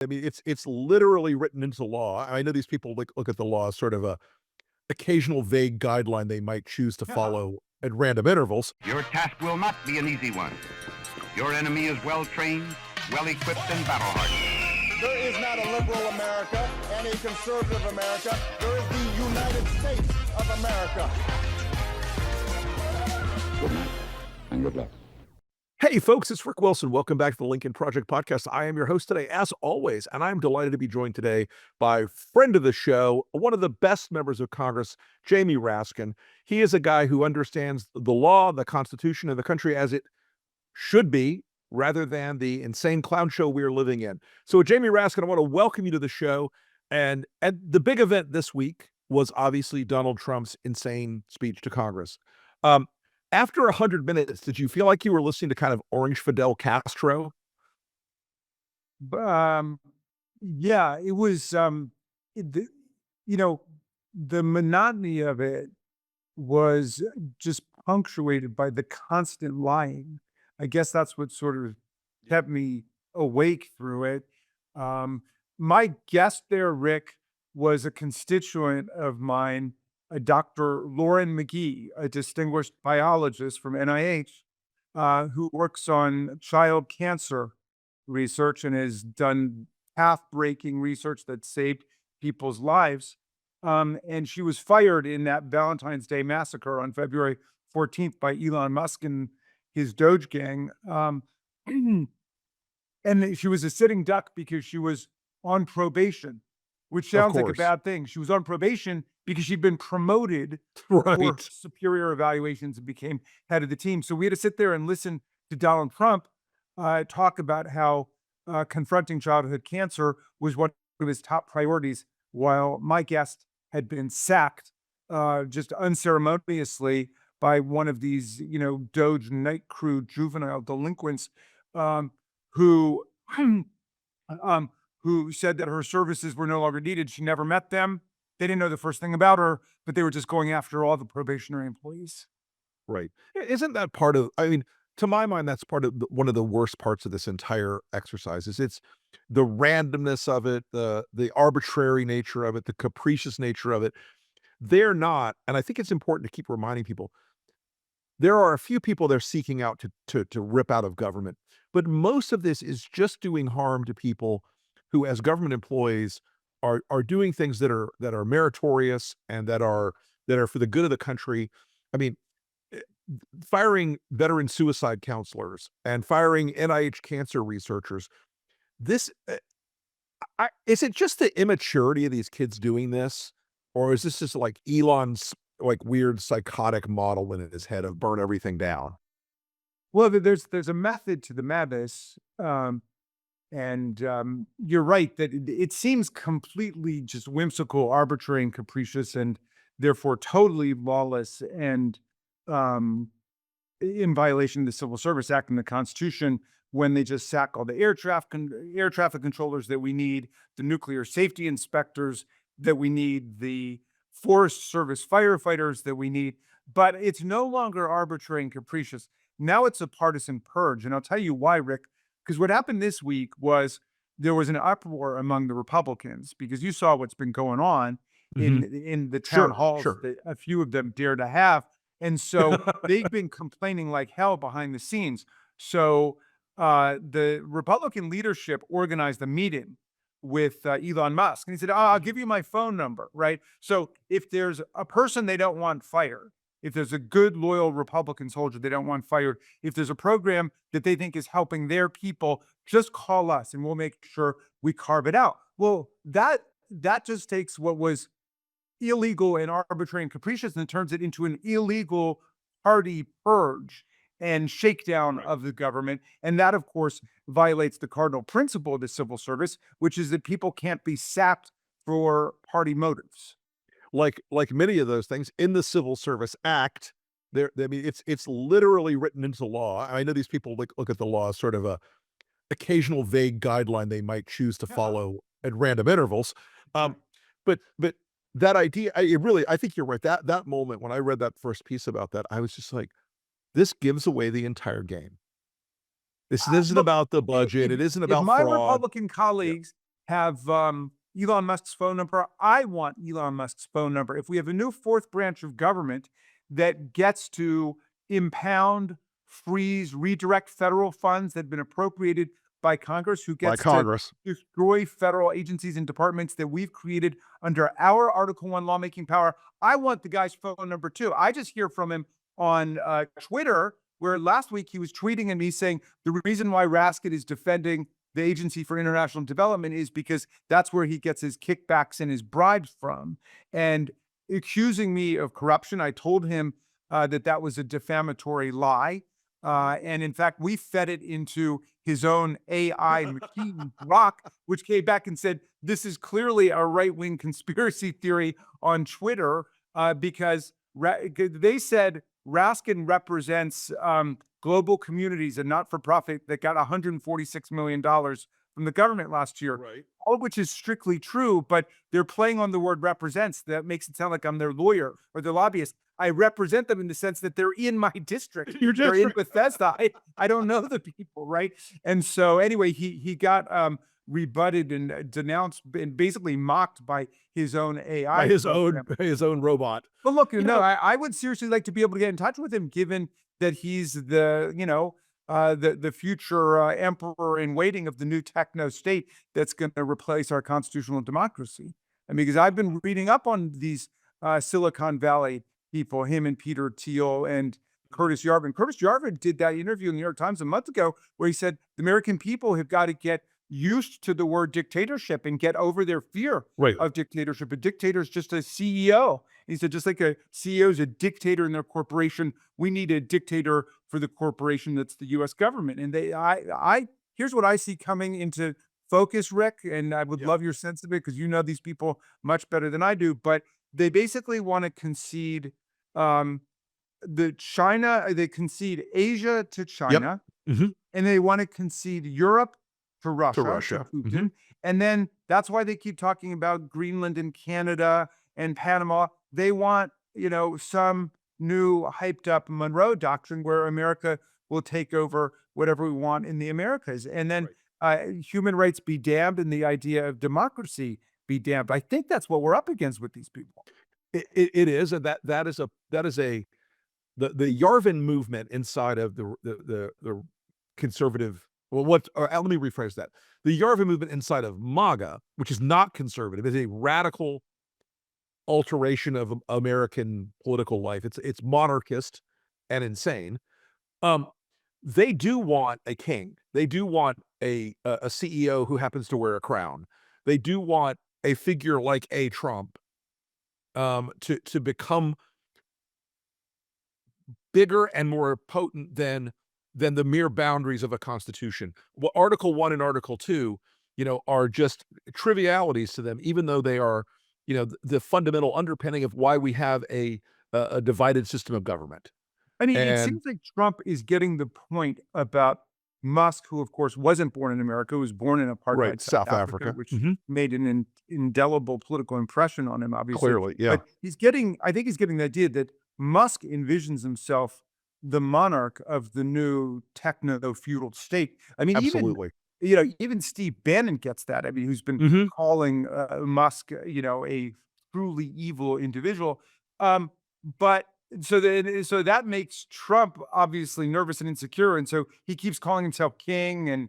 I mean, it's literally written into law. I know these people look at the law as sort of a occasional vague guideline they might choose to follow at random intervals. Your task will not be an easy one. Your enemy is well trained, well equipped, and battle hardened. There is not a liberal America and a conservative America. There is the United States of America. Good night and good luck. Hey folks, it's Rick Wilson. Welcome back to the Lincoln Project Podcast. I am your host today, as always, and I'm delighted to be joined today by friend of the show, one of the best members of Congress, Jamie Raskin. He is a guy who understands the law, the Constitution, and the country as it should be, rather than the insane clown show we're living in. So, Jamie Raskin, I want to welcome you to the show. And the big event this week was obviously Donald Trump's insane speech to Congress. After 100 minutes, did you feel like you were listening to kind of Orange Fidel Castro? Um, yeah, it was, the, the monotony of it was just punctuated by the constant lying. I guess that's what sort of kept me awake through it. My guest there, Rick, was a constituent of mine, a Dr. Lauren McGee, a distinguished biologist from NIH, who works on child cancer research and has done path-breaking research that saved people's lives. And she was fired in that Valentine's Day massacre on February 14th by Elon Musk and his Doge gang. And she was a sitting duck because she was on probation, which sounds like a bad thing. She was on probation because she'd been promoted for Right. superior evaluations and became head of the team. So we had to sit there and listen to Donald Trump talk about how confronting childhood cancer was one of his top priorities, while my guest had been sacked just unceremoniously by one of these, Doge night crew juvenile delinquents who who said that her services were no longer needed. She never met them. They didn't know the first thing about her, but they were just going after all the probationary employees. Right. Isn't that part of, I mean, to my mind, that's part of one of the worst parts of this entire exercise is it's the randomness of it, the arbitrary nature of it, the capricious nature of it. They're not, and I think it's important to keep reminding people, there are a few people they're seeking out to rip out of government, but most of this is just doing harm to people who, as government employees, are doing things that are meritorious and that are for the good of the country. I mean, eh, firing veteran suicide counselors and firing NIH cancer researchers. This is it just the immaturity of these kids doing this, or is this just like Elon's like weird psychotic model in his head of burn everything down? Well, there's a method to the madness, and you're right that it seems completely just whimsical, arbitrary, and capricious, and therefore totally lawless and um, in violation of the Civil Service Act and the Constitution when they just sack all the air traffic controllers that we need, the nuclear safety inspectors that we need, the Forest Service firefighters that we need. But it's no longer arbitrary and capricious. Now it's a partisan purge, and I'll tell you why, Rick. Because what happened this week was there was an uproar among the Republicans because you saw what's been going on Mhm. in the town Sure, halls sure. that a few of them dare to have. And so they've been complaining like hell behind the scenes. So the Republican leadership organized a meeting with Elon Musk. And he said, I'll give you my phone number, right? So if there's a person they don't want fired, if there's a good, loyal Republican soldier they don't want fired, if there's a program that they think is helping their people, just call us and we'll make sure we carve it out. Well, that just takes what was illegal and arbitrary and capricious and turns it into an illegal party purge and shakedown of the government. And that, of course, violates the cardinal principle of the civil service, which is that people can't be sacked for party motives. Like many of those things in the Civil Service Act, I mean, it's literally written into law. I know these people look at the law as sort of a occasional vague guideline they might choose to follow at random intervals. Um, but that idea, I think you're right. That moment when I read that first piece about that, I was just like, this gives away the entire game. This isn't Look, about the budget. It isn't if about my fraud. Republican Yeah. colleagues have Elon Musk's phone number. I want Elon Musk's phone number. If we have a new fourth branch of government that gets to impound, freeze, redirect federal funds that have been appropriated by Congress, who By gets to Congress. destroy federal agencies and departments that we've created under our Article 1 lawmaking power, I want the guy's phone number too. I just hear from him on Twitter, where last week he was tweeting at me saying the reason why Raskin is defending the Agency for International Development is because that's where he gets his kickbacks and his bribes from, and accusing me of corruption. I told him that that was a defamatory lie. And in fact, we fed it into his own AI machine, Rock, which came back and said, this is clearly a right wing conspiracy theory on Twitter because they said Raskin represents global communities and not for profit that got $146 million from the government last year. Right. All of which is strictly true, but they're playing on the word represents. That makes it sound like I'm their lawyer or their lobbyist. I represent them in the sense that they're in my district. Your They're in district. Bethesda. I don't know the people, right? And so anyway, he got rebutted and denounced and basically mocked by his own AI program. By his own robot. But look, You no, know- I would seriously like to be able to get in touch with him, given that he's the, the future emperor in waiting of the new techno state that's going to replace our constitutional democracy. I mean, because I've been reading up on these Silicon Valley people, him and Peter Thiel and Curtis Yarvin. Curtis Yarvin did that interview in the New York Times a month ago where he said the American people have got to get used to the word dictatorship and get over their fear Right. of dictatorship. A dictator is just a CEO. He said, just like a CEO is a dictator in their corporation, we need a dictator for the corporation that's the U.S. government. And here's what I see coming into focus, Rick, and I would Yep. love your sense of it because you know these people much better than I do. But they basically want to concede they concede Asia to China, Mhm. and they want to concede Europe to Russia, Russia. Putin. And then that's why they keep talking about Greenland and Canada and Panama. They want, some new hyped up Monroe Doctrine where America will take over whatever we want in the Americas. And then human rights be damned and the idea of democracy be damned. I think that's what we're up against with these people. It is, and that is the Yarvin movement inside of the conservative. Well, let me rephrase that. The Yarvin movement inside of MAGA, which is not conservative, is a radical alteration of American political life. It's monarchist and insane. They do want a king. They do want a CEO who happens to wear a crown. They do want a figure like a Trump to become bigger and more potent than the mere boundaries of a constitution. Well, Article 1 and Article 2, are just trivialities to them, even though they are, the fundamental underpinning of why we have a divided system of government. I mean, it And seems like Trump is getting the point about Musk, who of course wasn't born in America, who was born in apartheid Right, South South Africa. which Mhm. made an indelible political impression on him, obviously. Clearly, yeah. But I think he's getting the idea that Musk envisions himself the monarch of the new techno feudal state. I mean, Absolutely. even Steve Bannon gets that. I mean, who's been Mhm. calling Musk, a truly evil individual. But so that makes Trump obviously nervous and insecure, and so he keeps calling himself king and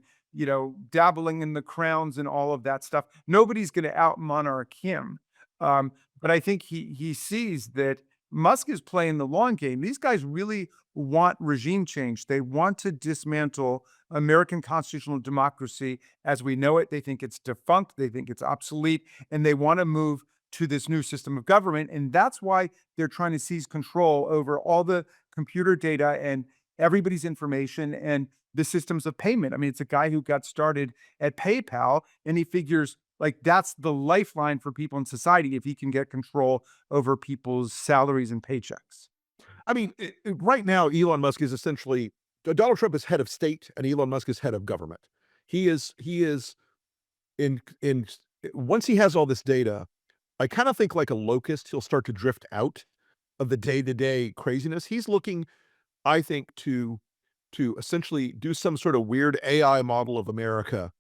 dabbling in the crowns and all of that stuff. Nobody's going to out monarch him, but I think he sees that Musk is playing the long game. These guys really want regime change. They want to dismantle American constitutional democracy as we know it. They think it's defunct. They think it's obsolete, and they want to move to this new system of government. And that's why they're trying to seize control over all the computer data and everybody's information and the systems of payment. I mean, it's a guy who got started at PayPal, and he figures like that's the lifeline for people in society if he can get control over people's salaries and paychecks. I mean, right now, Elon Musk is essentially Donald Trump is head of state, and Elon Musk is head of government. He is in once he has all this data, I kind of think like a locust, he'll start to drift out of the day-to-day craziness. He's looking, I think, to essentially do some sort of weird AI model of America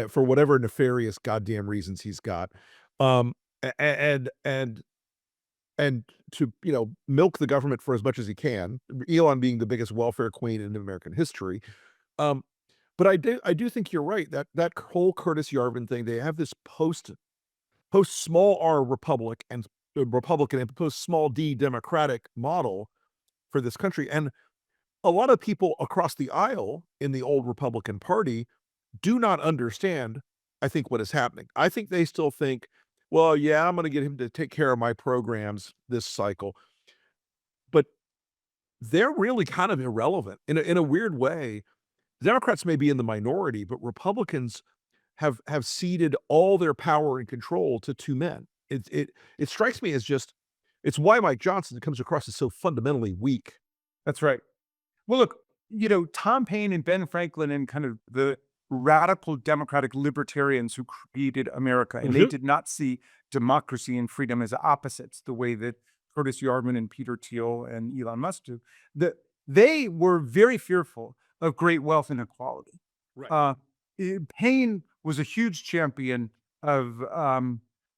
for whatever nefarious goddamn reasons he's got. Um, a- a- and and and to milk the government for as much as he can. Elon being the biggest welfare queen in American history. Um, but I do think you're right that that whole Curtis Yarvin thing. They have this post small r Republican and post small d Democratic model for this country, and a lot of people across the aisle in the old Republican Party do not understand, I think, what is happening. I think they still think, well, yeah, I'm going to get him to take care of my programs this cycle, but they're really kind of irrelevant in a weird way. Democrats may be in the minority, but Republicans have ceded all their power and control to two men. It strikes me as just it's why Mike Johnson comes across as so fundamentally weak. That's right. Well, look, Tom Paine and Ben Franklin and kind of the radical democratic libertarians who created America, and they Mhm. did not see democracy and freedom as opposites the way that Curtis Yarvin and Peter Thiel and Elon Musk do. They were very fearful of great wealth inequality. Right. Uh, Paine was a huge champion of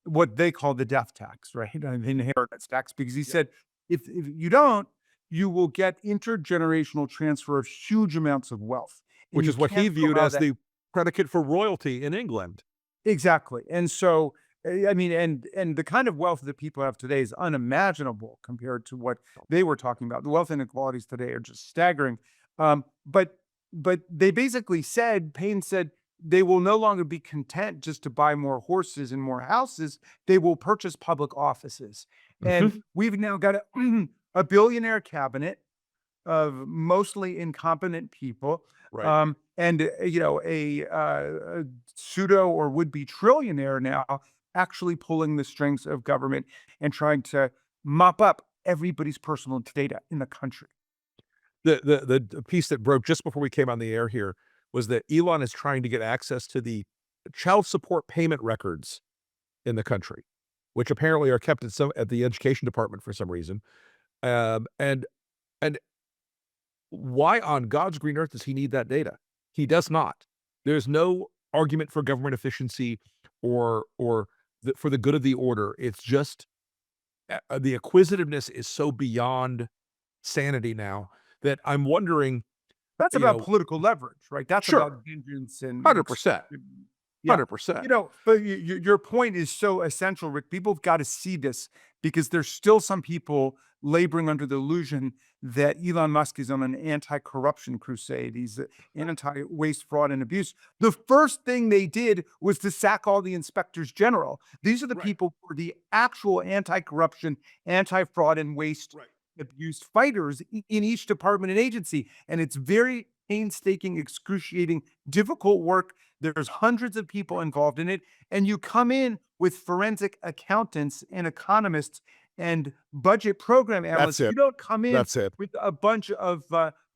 what they call the death tax, right? The inheritance tax, because he said, if you don't, you will get intergenerational transfer of huge amounts of wealth. And Which you is what he can't viewed allow as that. the predicate for royalty in England. Exactly. And so, I mean, and the kind of wealth that people have today is unimaginable compared to what they were talking about. The wealth inequalities today are just staggering. But they basically said, Payne said, they will no longer be content just to buy more horses and more houses. They will purchase public offices. And Mhm. we've now got a billionaire cabinet of mostly incompetent people, Right. and a pseudo or would-be trillionaire now actually pulling the strings of government and trying to mop up everybody's personal data in the country. The piece that broke just before we came on the air here was that Elon is trying to get access to the child support payment records in the country, which apparently are kept at the education department for some reason. And why on God's green earth does he need that data? He does not. There's no argument for government efficiency or for the good of the order. It's just the acquisitiveness is so beyond sanity now that I'm wondering, That's you about know, political leverage, right? That's sure, about vengeance and 100%, yeah. 100%. But your point is so essential, Rick. People have got to see this because there's still some people laboring under the illusion that Elon Musk is on an anti-corruption crusade. He's anti-waste, fraud, and abuse. The first thing they did was to sack all the inspectors general. These are the Right, people who are the actual anti-corruption, anti-fraud, and waste right. abuse fighters in each department and agency. And it's very painstaking, excruciating, difficult work. There's hundreds of people involved in it. And you come in with forensic accountants and economists and budget program That's analysts. You it. don't come in That's it. with a bunch of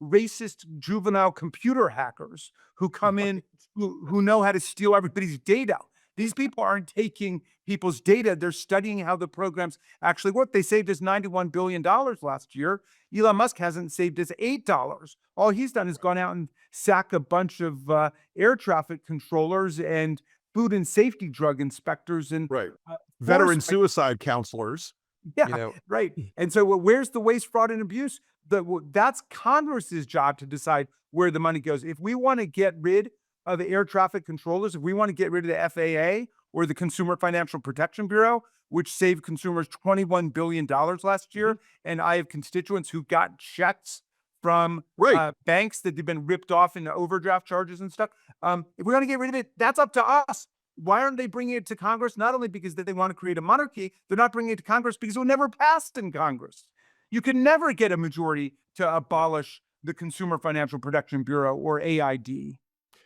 racist juvenile computer hackers who come in who know how to steal everybody's data. These people aren't taking people's data. They're studying how the programs actually work. They saved us $91 billion last year. Elon Musk hasn't saved us $8. All he's done is gone out and sacked a bunch of air traffic controllers and food and safety drug inspectors and Right. Veteran forest. suicide counselors, you Yeah, know. right. And so where's the waste, fraud, and abuse? That's Congress's job to decide where the money goes. If we want to get rid of the air traffic controllers, if we want to get rid of the FAA or the Consumer Financial Protection Bureau, which saved consumers $21 billion last Mhm. year, and I have constituents who got checks from Right. banks that they've been ripped off into overdraft charges and stuff. If we're going to get rid of it, that's up to us. Why aren't they bringing it to Congress? Not only because they want to create a monarchy, they're not bringing it to Congress because it will never pass in Congress. You can never get a majority to abolish the Consumer Financial Protection Bureau or AID.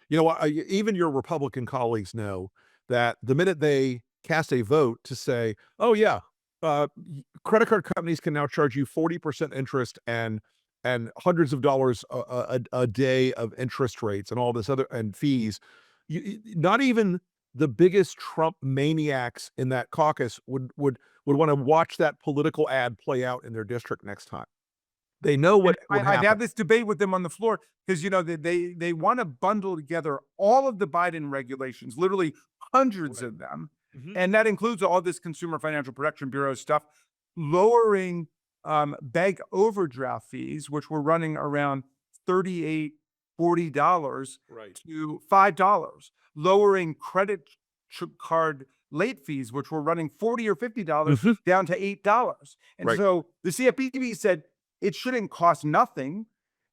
You know what? Even your Republican colleagues know that the minute they cast a vote to say, "Oh yeah, credit card companies can now charge you 40% interest and hundreds of dollars a day of interest rates and all this other and fees," not even the biggest Trump maniacs in that caucus would want to watch that political ad play out in their district next time. They know And what I've had happened. this debate with them on the floor because, they want to bundle together all of the Biden regulations, literally hundreds Right. of them. Mhm. And that includes all this Consumer Financial Protection Bureau stuff, lowering bank overdraft fees, which were running around 38, $40 Right. to $5, lowering credit card late fees, which were running 40 or $50 Mhm. down to $8. And Right. so the CFPB said it shouldn't cost nothing.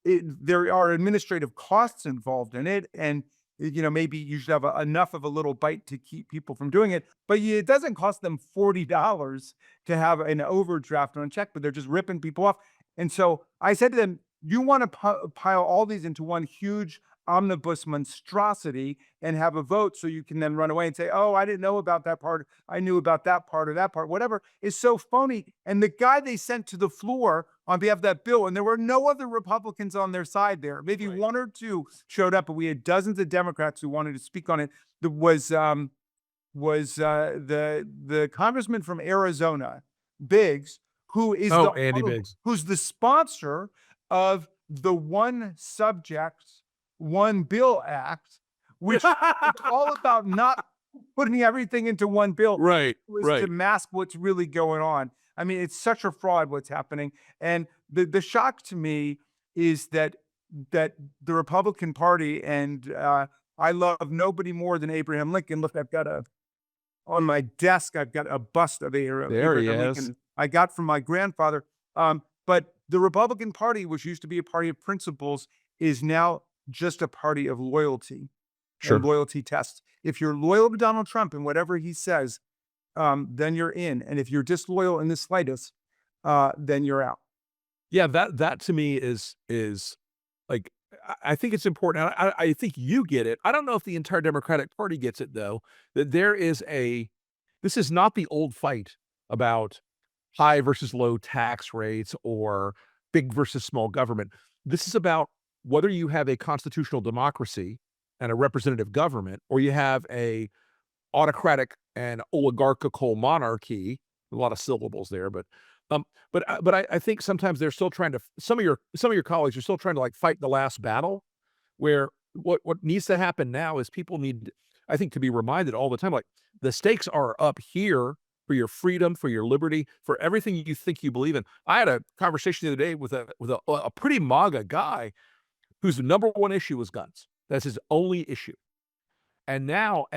There are administrative costs involved in it, and maybe you should have enough of a little bite to keep people from doing it. But it doesn't cost them $40 to have an overdraft on a check, but they're just ripping people off. And so I said to them, "You want to pile all these into one huge omnibus monstrosity and have a vote so you can then run away and say, 'Oh, I didn't know about that part. I knew about that part or that part,' whatever is so phony." And the guy they sent to the floor on behalf of that bill, and there were no other Republicans on their side there. Maybe Right. one or two showed up, but we had dozens of Democrats who wanted to speak on it. There was the congressman from Arizona, Biggs, who is Oh, Andy Biggs. who's the sponsor of the One Subject, One Bill Act, which it's all about not putting everything into one bill. Right, Was to right. mask what's really going on. I mean, it's such a fraud what's happening. And the shock to me is that the Republican Party, and I love nobody more than Abraham Lincoln. Look, I've got on my desk, I've got a bust of There he Abraham is. Lincoln I got from my grandfather. But the Republican Party, which used to be a party of principles, is now just a party of loyalty and Sure. loyalty tests. If you're loyal to Donald Trump and whatever he says, then you're in. And if you're disloyal in the slightest, then you're out. Yeah, that to me is like, I think it's important. I think you get it. I don't know if the entire Democratic Party gets it though, that this is not the old fight about high versus low tax rates or big versus small government. This is about whether you have a constitutional democracy and a representative government, or you have a autocratic and oligarchical monarchy. A lot of syllables there, um, but I think sometimes they're still trying to. Some of your colleagues are still trying to like fight the last battle. Where what needs to happen now is people need, I think, to be reminded all the time, like the stakes are up here for your freedom, for your liberty, for everything you think you believe in. I had a conversation the other day with a pretty MAGA guy whose number one issue was guns. That's his only issue. And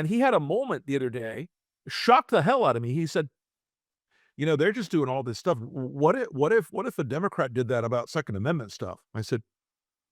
he had a moment the other day, shocked the hell out of me. He said, they're just doing all this stuff. What if a Democrat did that about Second Amendment stuff? I said,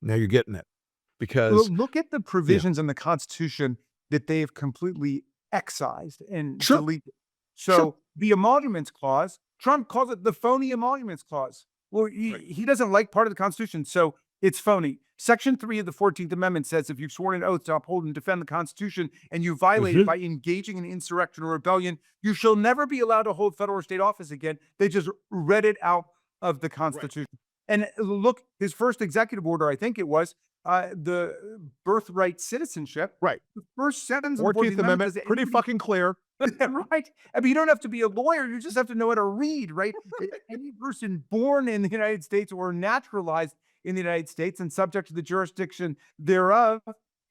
now you're getting it Well, because look at the yeah, provisions in the Constitution that they have completely excised and sure, deleted. sure, So the emoluments clause, Trump calls it the phony emoluments clause. Well, right, he doesn't like part of the Constitution, so it's phony. Section 3 of the 14th Amendment says if you've sworn an oath to uphold and defend the Constitution and you violate it mhm, by engaging in insurrection or rebellion, you shall never be allowed to hold federal or state office again. They just read it out of the right, Constitution. And look, his first executive order, I think it was, the birthright citizenship. right. The first sentence of the 14th 14th Amendment Amendment, says pretty anybody fucking clear. right? I mean, you don't have to be a lawyer. You just have to know how to read, right? Any person born in the United States or naturalized in the United States and subject to the jurisdiction thereof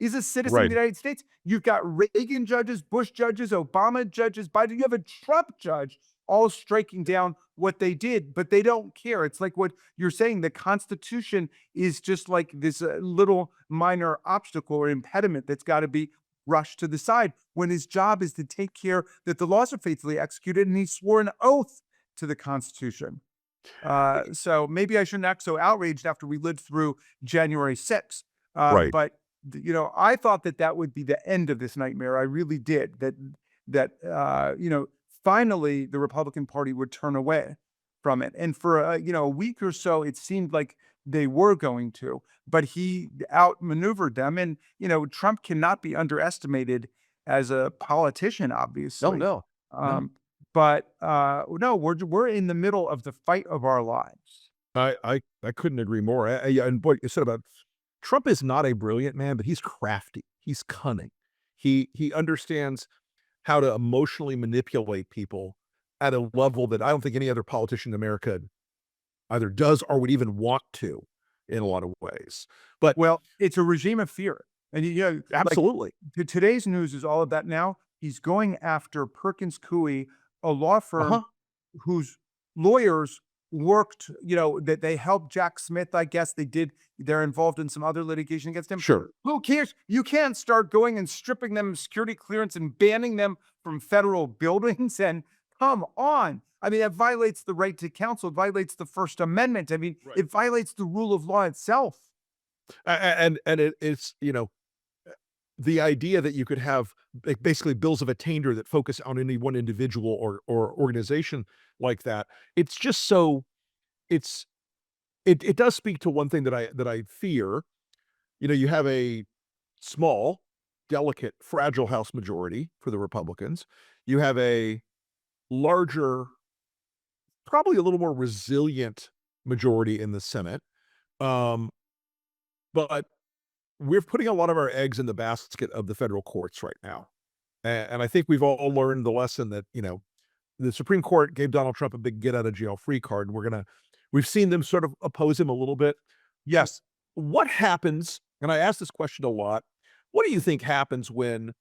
is a citizen of Right. the United States. You've got Reagan judges, Bush judges, Obama judges, Biden. You have a Trump judge all striking down what they did, but they don't care. It's like what you're saying. The Constitution is just like this little minor obstacle or impediment that's got to be rushed to the side when his job is to take care that the laws are faithfully executed, and he swore an oath to the Constitution. So maybe I shouldn't act so outraged after we lived through January 6th. Right. But I thought that would be the end of this nightmare. I really did. That finally the Republican Party would turn away from it. And for a week or so, it seemed like they were going to, but he outmaneuvered them. And Trump cannot be underestimated as a politician, No, obviously. no, no. Um, but no, we're in the middle of the fight of our lives. I couldn't agree more. Yeah, and what you said about Trump is not a brilliant man, but he's crafty. He's cunning. He understands how to emotionally manipulate people at a level that I don't think any other politician in America either does or would even want to in a lot of ways. But Well, it's a regime of fear. And like absolutely. today's news is all of that now. He's going after Perkins Coie, a law firm Uh-huh. whose lawyers worked, that they helped Jack Smith, I guess they did. They're involved in some other litigation against him. Sure. Who cares? You can't start going and stripping them of security clearance and banning them from federal buildings. And come on. I mean, that violates the right to counsel. It violates the First Amendment. I mean, Right. it violates the rule of law itself. It's, the idea that you could have basically bills of attainder that focus on any one individual or organization like that. It's just so it's it does speak to one thing that I fear. You have a small, delicate, fragile House majority for the Republicans. You have a larger, probably a little more resilient majority in the Senate. Um, but we're putting a lot of our eggs in the basket of the federal courts right now. And I think we've all learned the lesson that, the Supreme Court gave Donald Trump a big get out of jail free card. We've seen them sort of oppose him a little bit. Yes. What happens, and I ask this question a lot, what do you think happens when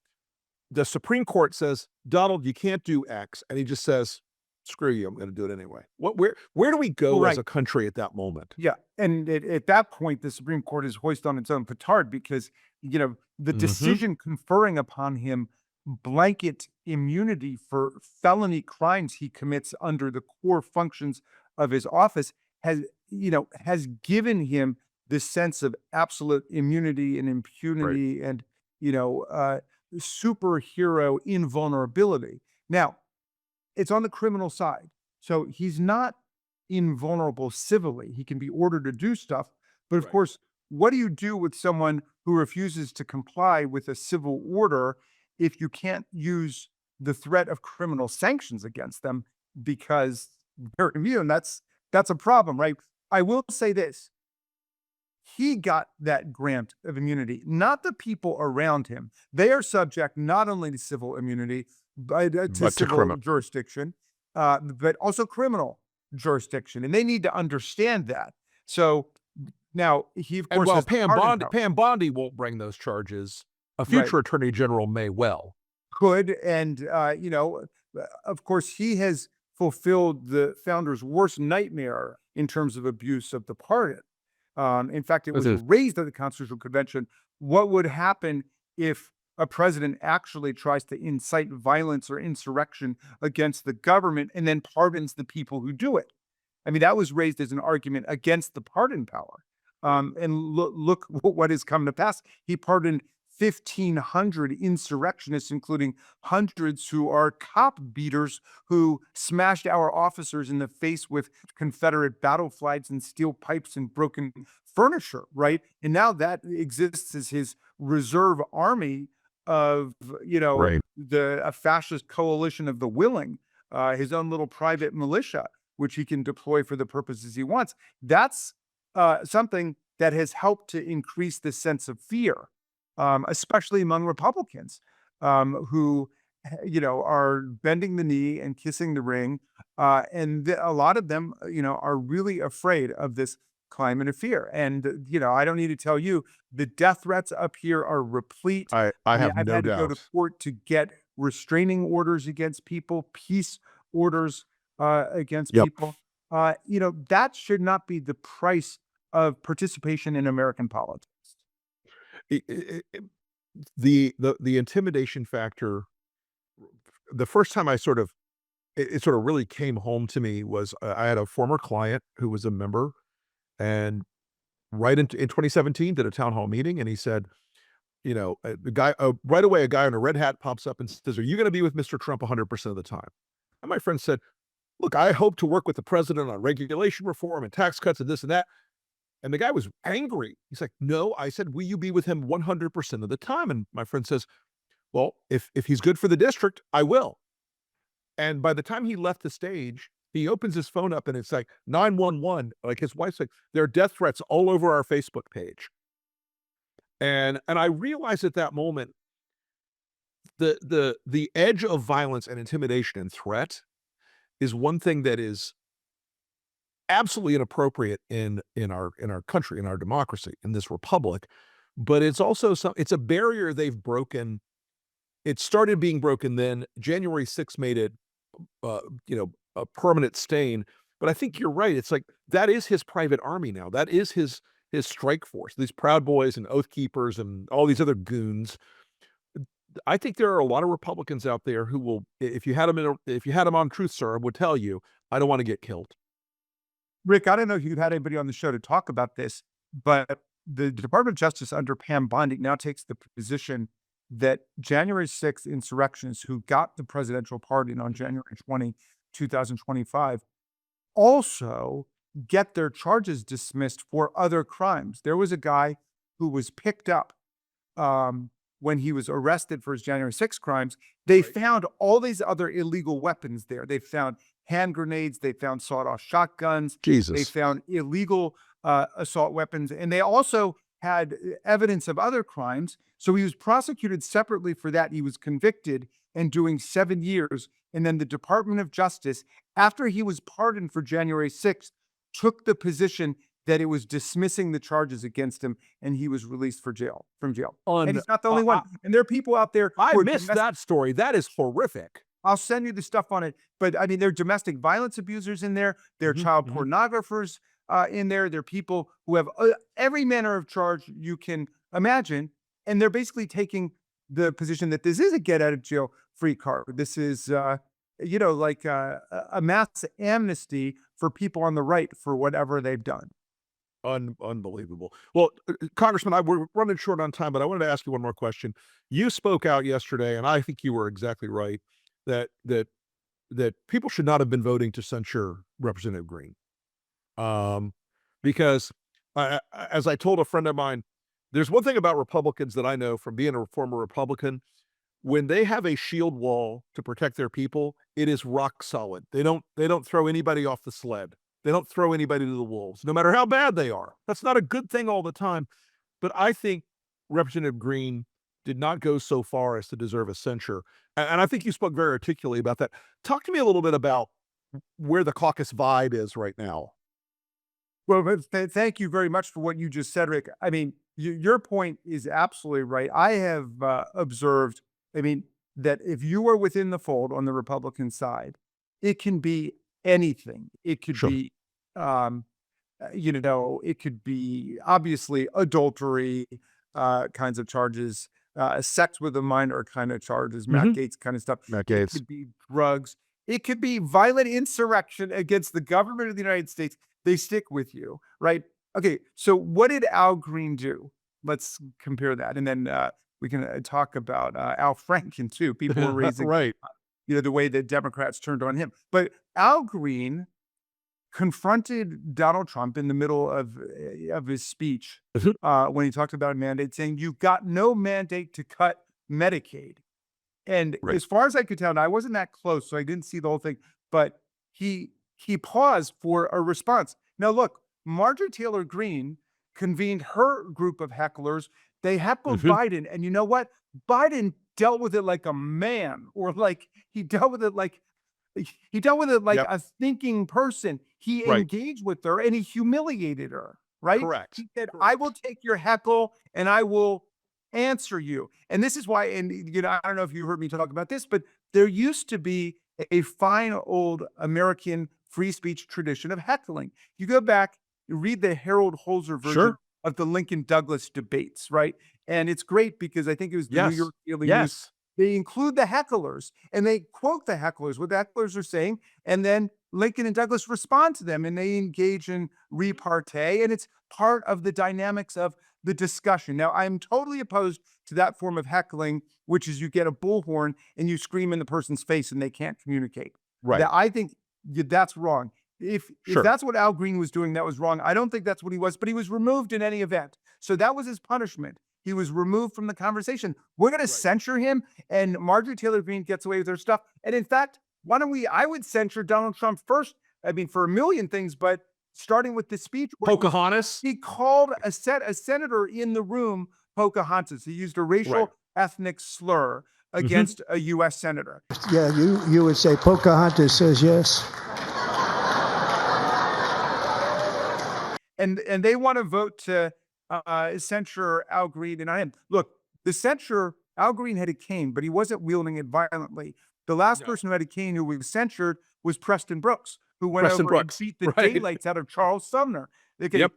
the Supreme Court says, Donald, you can't do X, and he just says, screw you, I'm going to do it anyway? Where do we go Well, as right. a country at that moment? Yeah, and at that point, the Supreme Court is hoist on its own petard because the Mhm. decision conferring upon him blanket immunity for felony crimes he commits under the core functions of his office has given him this sense of absolute immunity and Right. impunity and you know uh, superhero invulnerability. Now, it's on the criminal side. So he's not invulnerable civilly. He can be ordered to do stuff. But of Right. course, what do you do with someone who refuses to comply with a civil order if you can't use the threat of criminal sanctions against them because they're immune? That's a problem, right? I will say this. He got that grant of immunity, not the people around him. They are subject not only to civil immunity, but to But to civil criminal. jurisdiction, but also criminal jurisdiction. And they need to understand that. So now he, of And course, while has pardon power, Pam Bondi won't bring those charges, a right? future attorney general may well. Could. And, of course, he has fulfilled the founder's worst nightmare in terms of abuse of the pardon. In fact, it This was is raised at the Constitutional Convention. What would happen if a president actually tries to incite violence or insurrection against the government and then pardons the people who do it? I mean, that was raised as an argument against the pardon power. And look what has come to pass. He pardoned 1,500 insurrectionists, including hundreds who are cop beaters who smashed our officers in the face with Confederate battle flags and steel pipes and broken furniture, right? And now that exists as his reserve army of, right. a fascist coalition of the willing, his own little private militia, which he can deploy for the purposes he wants. That's something that has helped to increase the sense of fear, especially among Republicans who, are bending the knee and kissing the ring. A lot of them, are really afraid of this climate of fear. And, I don't need to tell you, the death threats up here are replete. I I mean, have I've no had to go to doubt. court to get restraining orders against people, peace orders against Yep. people. That should not be the price of participation in American politics. I the intimidation factor, the first time it sort of really came home to me was, I had a former client who was a member, and right in 2017 did a town hall meeting, and he said, the guy right away, a guy in a red hat pops up and says, "Are you gonna be with Mr. Trump 100% of the time?" And my friend said, "Look, I hope to work with the president on regulation reform and tax cuts and this and that." And the guy was angry. He's like, "No," I said, "Will you be with him 100% of the time?" And my friend says, "Well, if he's good for the district, I will." And by the time he left the stage, he opens his phone up and it's like 911. Like his wife's like, "There are death threats all over our Facebook page." And I realized at that moment, the edge of violence and intimidation and threat is one thing that is absolutely inappropriate in our country, in our democracy, in this republic. But it's also it's a barrier they've broken. It started being broken then. January 6th made it, uh, a permanent stain. But I think you're right. It's like that is his private army now. That is his strike force. These Proud Boys and Oath Keepers and all these other goons. I think there are a lot of Republicans out there who will, if you had them if you had them on Truth Serum, would tell you, I don't want to get killed. Rick, I don't know if you've had anybody on the show to talk about this, but the Department of Justice under Pam Bondi now takes the position that January 6th insurrectionists who got the presidential pardon on January 2025, also get their charges dismissed for other crimes. There was a guy who was picked up when he was arrested for his January 6th crimes. They found all these other illegal weapons there. They found hand grenades. They found sawed-off shotguns. They Jesus. found illegal assault weapons. And they also had evidence of other crimes. So he was prosecuted separately for that. He was convicted and doing 7 years. And then the Department of Justice, after he was pardoned for January 6th, took the position that it was dismissing the charges against him, and he was released from jail. And he's not the only one. And there are people out there. I who are missed that story. That is horrific. I'll send you the stuff on it. But I mean, there are domestic violence abusers in there. There are child pornographers in there. There are people who have every manner of charge you can imagine. And they're basically taking the position that this is a get out of jail free card. This is, like a mass amnesty for people on the right for whatever they've done. Unbelievable. Well, Congressman, we're running short on time, but I wanted to ask you one more question. You spoke out yesterday, and I think you were exactly right that people should not have been voting to censure Representative Green, because as I told a friend of mine, there's one thing about Republicans that I know from being a former Republican. When they have a shield wall to protect their people, it is rock solid. They don't throw anybody off the sled. They don't throw anybody to the wolves, no matter how bad they are. That's not a good thing all the time. But I think Representative Green did not go so far as to deserve a censure. And I think you spoke very articulately about that. Talk to me a little bit about where the caucus vibe is right now. Well, thank you very much for what you just said, Rick. I mean, your point is absolutely right. I have observed, that if you are within the fold on the Republican side, it can be anything. It could Sure. be, it could be obviously adultery kinds of charges, sex with a minor kind of charges, Matt Gaetz kind of stuff. Matt It Gaetz. could be drugs. It could be violent insurrection against the government of the United States. They stick with you, right? Okay, so what did Al Green do? Let's compare that. And then we can talk about Al Franken, too. People were raising Right. the way that Democrats turned on him. But Al Green confronted Donald Trump in the middle of his speech when he talked about a mandate, saying, "You've got no mandate to cut Medicaid." And Right. as far as I could tell, and I wasn't that close, so I didn't see the whole thing, but he paused for a response. Now, look, Marjorie Taylor Greene convened her group of hecklers. They heckled Biden, and you know what? Biden dealt with it like a man, or like he dealt with it like Yep. a thinking person. He Right. engaged with her and he humiliated her, right? Correct. He said, "I will take your heckle and I will answer you." And this is why, and I don't know if you heard me talk about this, but there used to be a fine old American free speech tradition of heckling. You go back, you read the Harold Holzer version Sure. of the Lincoln Douglas debates, right? And it's great because I think it was the New Yes. York Daily News. Yes. They include the hecklers and they quote the hecklers, what the hecklers are saying, and then Lincoln and Douglas respond to them and they engage in repartee, and it's part of the dynamics of the discussion. Now, I'm totally opposed to that form of heckling, which is you get a bullhorn and you scream in the person's face and they can't communicate. Right. That I think that's wrong. If Sure. that's what Al Green was doing, that was wrong. I don't think that's what he was, but he was removed in any event. So that was his punishment. He was removed from the conversation. We're going to censure him, and Marjorie Taylor Greene gets away with her stuff. And in fact, I would censure Donald Trump first. For a million things, but starting with the speech. where Pocahontas. He called a senator in the room Pocahontas. He used a racial ethnic slur against a U.S. senator. Yeah, you would say Pocahontas says yes. and they want to vote to censure Al Green and I am. Look, the censure, Al Green had a cane, but he wasn't wielding it violently. The last person who had a cane who was censured was Preston Brooks, who went Preston over and Brooks, beat the right. daylights out of Charles Sumner. Okay, Yep.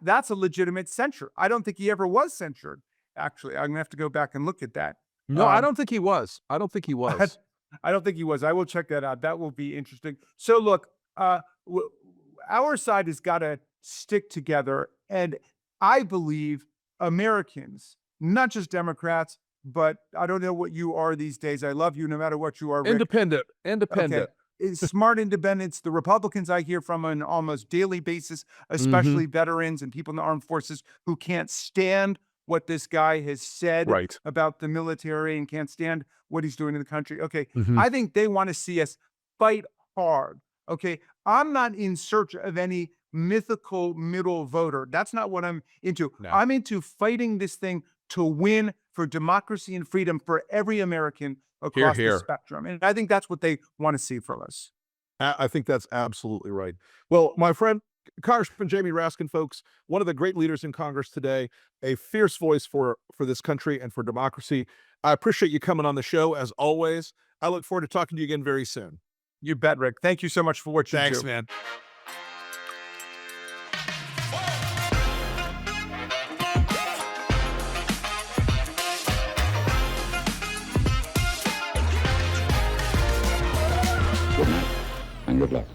that's a legitimate censure. I don't think he ever was censured. Actually, I'm gonna have to go back and look at that. No, I Um, don't think he was. I don't think he was. I don't think he was. I will check that out. That will be interesting. So look, our side has got to stick together, and I believe Americans, not just Democrats, but I don't know what you are these days. I love you no matter what you are, Rick. Independent. Okay. Independent. Is smart independents, the Republicans I hear from on an almost daily basis, especially veterans and people in the armed forces who can't stand what this guy has said Right. about the military and can't stand what he's doing in the country. Okay. Mhm. I think they want to see us fight hard. Okay. I'm not in search of any mythical middle voter. That's not what I'm into. No. I'm into fighting this thing to win for democracy and freedom for every American across the here. spectrum. And I think that's what they want to see from us. I think that's absolutely right. Well, my friend, Congressman Jamie Raskin, folks, one of the great leaders in Congress today, a fierce voice for this country and for democracy. I appreciate you coming on the show as always. I look forward to talking to you again very soon. You bet, Rick. Thank you so much for what you Thanks, do. man. Good night and good luck.